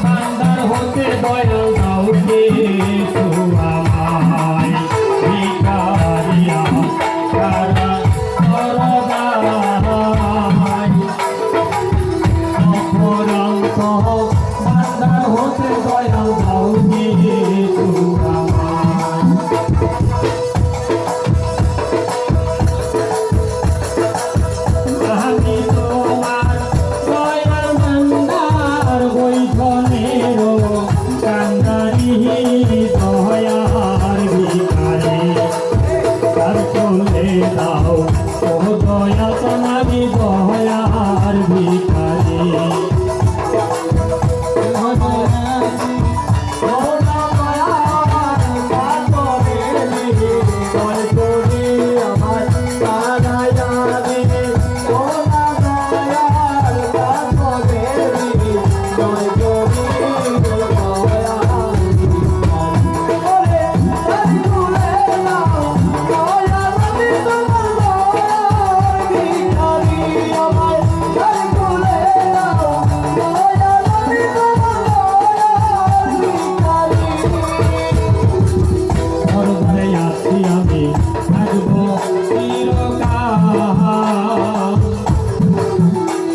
বান্দার হতে দয়াল দাও কিছু আমায় ভিখারিয়া কারা করদাই অপরান্ত বান্দার হতে দয়াল দাও কিছু আমায় আমি তোমার দয়াল বান্দার বৈঠনেরও কান্দারি দয়ার ভিখারি তার চলে দাও ও দয়াল সোনারি দয়ার ভিখারি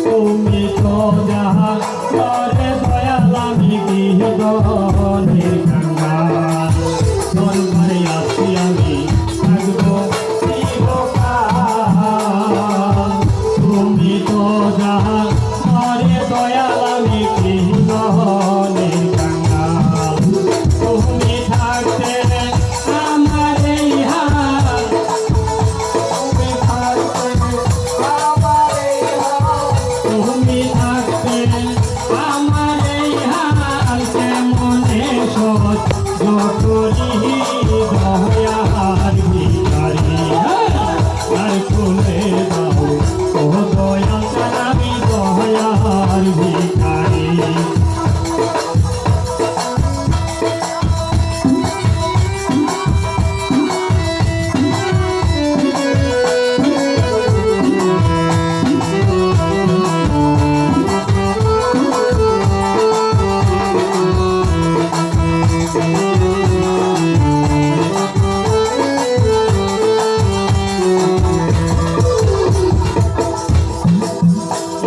তুমি তো যাহা করে দয়াল আমি গৃহণের কাঙ্গাল দরবারে আছি আমি থাকবো চিরকাল তুমি তো যাহা করে দয়াল আমি গৃহণের কাঙ্গাল তুমি থাকতে আমার এই হাল তুমি থাকতে আমার এই হাল কেমনে সহ্য করি দয়ার ভিখারি আর খুলে দাও ও দয়াল আমি দয়ার ভিখারি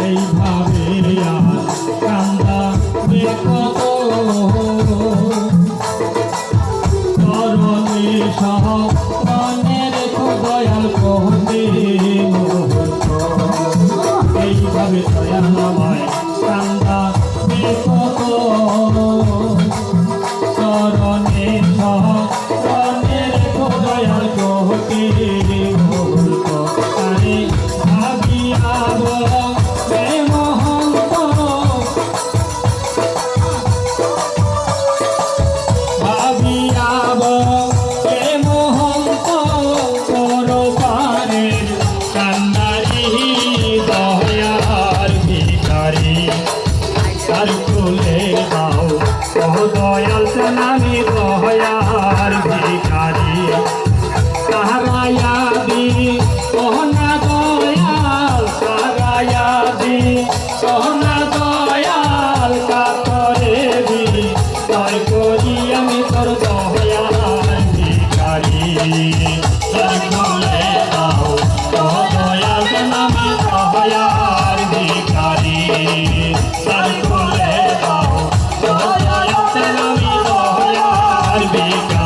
এইভাবে আর কান্দা কত তরণী সহ মনের দয়াল কহতে এইভাবে দয়াল নামায় কান্দা কত তরণী সহ মনের দয়াল কহতে আরে ভাবিয়াব আর খুলে দাও ও দয়াল আমি দয়ার ভিখারি তাহারায়াদি সোহনা দয়াল তাহারায়াদি সোহনা দয়াল কাতরে দি তাই করি আমি তোর দয়ার ভিখারি আর খুলে দাও ও দয়াল আমি দয়ার ভিখারি আর খুলে দাও ও দয়াল আমি দয়ার ভিখারি